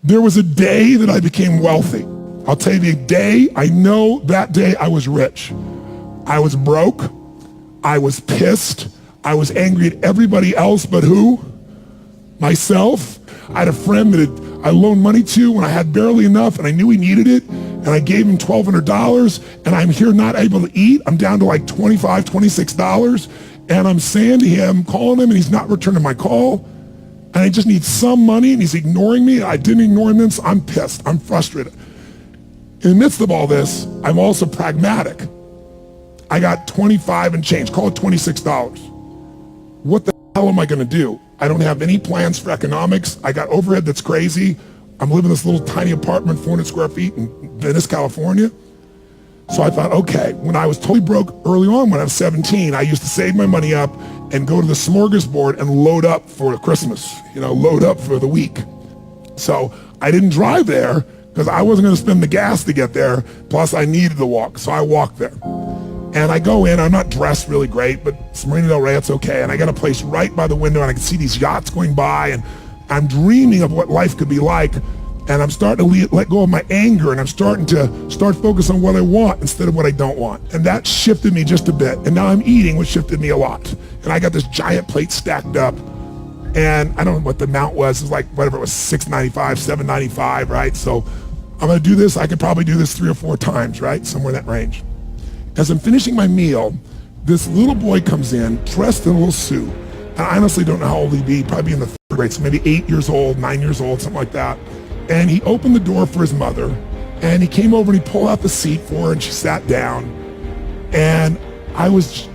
There was a day that I became wealthy. I'll tell you the day, I know that day I was rich. I was broke. I was pissed. I was angry at everybody else but who? Myself. I had a friend that I loaned money to when I had barely enough and I knew he needed it, and I gave him $1,200, and I'm here not able to eat. I'm down to like $25, $26, and I'm saying to him, calling him, and he's not returning my call, and I just need some money, and he's ignoring me. I didn't ignore him, so I'm pissed. I'm frustrated. In the midst of all this, I'm also pragmatic. I got 25 and change, call it $26. What the hell am I gonna do? I don't have any plans for economics. I got overhead that's crazy. I'm living in this little tiny apartment, 400 square feet in Venice, California. So I thought, okay, when I was totally broke early on, when I was 17, I used to save my money up and go to the smorgasbord and load up for Christmas, load up for the week. So I didn't drive there because I wasn't gonna spend the gas to get there, plus I needed to walk, so I walked there. And I go in, I'm not dressed really great, but it's Marina Del Rey, it's okay. And I got a place right by the window and I can see these yachts going by, and I'm dreaming of what life could be like. And I'm starting to let go of my anger, and I'm starting to focus on what I want instead of what I don't want. And that shifted me just a bit. And now I'm eating, which shifted me a lot. And I got this giant plate stacked up, and I don't know what the amount was. It was like, whatever it was, $6.95, $7.95, right? So I'm gonna do this. I could probably do this 3 or 4 times, right? Somewhere in that range. As I'm finishing my meal, this little boy comes in, dressed in a little suit. And I honestly don't know how old he'd be, probably in the 3rd grade, so maybe 8 years old, 9 years old, something like that. And he opened the door for his mother, and he came over and he pulled out the seat for her, and she sat down. And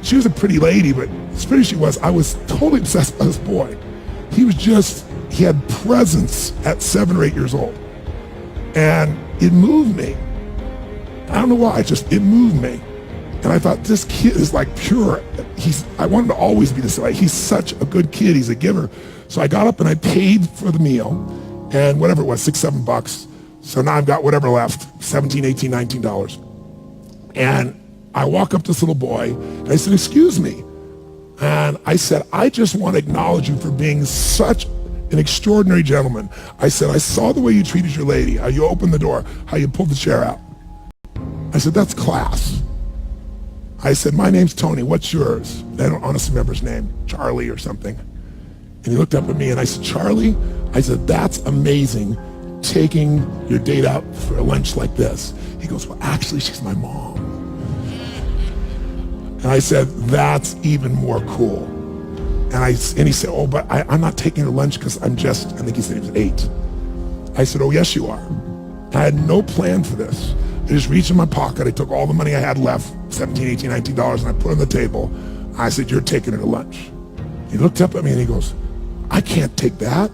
she was a pretty lady, but as pretty as she was, I was totally obsessed by this boy. He had presence at 7 or 8 years old. And it moved me. I don't know why, it moved me. And I thought, this kid is like pure. I want him to always be this way. He's such a good kid, he's a giver. So I got up and I paid for the meal, and whatever it was, $6, $7. So now I've got whatever left, $17, $18, $19. And I walk up to this little boy, and I said, excuse me. And I said, I just want to acknowledge you for being such an extraordinary gentleman. I said, I saw the way you treated your lady, how you opened the door, how you pulled the chair out. I said, that's class. I said, my name's Tony, what's yours? I don't honestly remember his name, Charlie or something. And he looked up at me and I said, Charlie? I said, that's amazing, taking your date out for a lunch like this. He goes, well, actually, she's my mom. And I said, that's even more cool. And he said, oh, but I'm not taking her lunch because I think he said he was 8. I said, oh, yes, you are. I had no plan for this. I just reached in my pocket, I took all the money I had left, $17, $18, $19, and I put it on the table. I said, you're taking her to lunch. He looked up at me and he goes, I can't take that.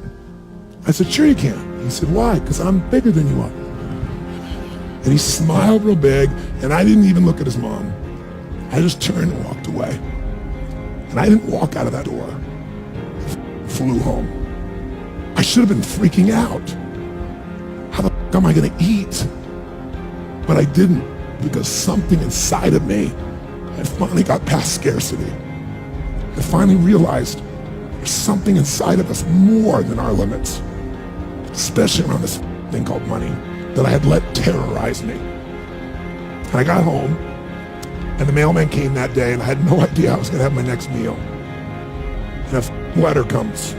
I said, sure you can. He said, why? Because I'm bigger than you are. And he smiled real big, and I didn't even look at his mom. I just turned and walked away. And I didn't walk out of that door. I flew home. I should have been freaking out. How the f am I gonna eat? But I didn't, because something inside of me had finally got past scarcity. I finally realized there's something inside of us more than our limits, especially around this thing called money, that I had let terrorize me. And I got home, and the mailman came that day, and I had no idea I was gonna have my next meal. And a letter comes,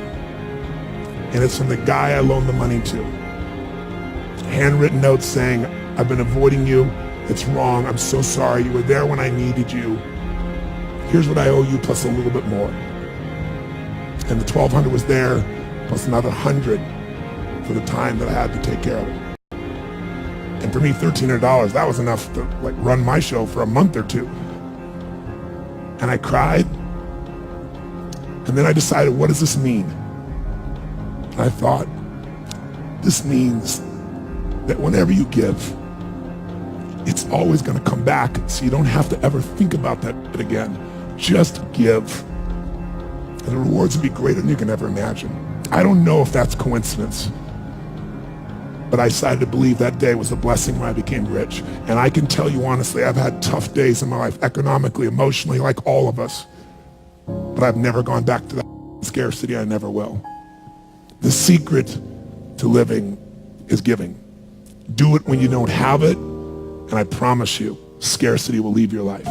and it's from the guy I loaned the money to. Handwritten note saying, I've been avoiding you. It's wrong. I'm so sorry. You were there when I needed you. Here's what I owe you plus a little bit more. And the $1,200 was there plus another 100 for the time that I had to take care of it. And for me, $1,300, that was enough to run my show for a month or 2. And I cried. And then I decided, what does this mean? And I thought, this means that whenever you give, it's always going to come back, so you don't have to ever think about that again. Just give. And the rewards will be greater than you can ever imagine. I don't know if that's coincidence, but I decided to believe that day was a blessing when I became rich. And I can tell you honestly, I've had tough days in my life, economically, emotionally, like all of us. But I've never gone back to that scarcity. I never will. The secret to living is giving. Do it when you don't have it, and I promise you, scarcity will leave your life.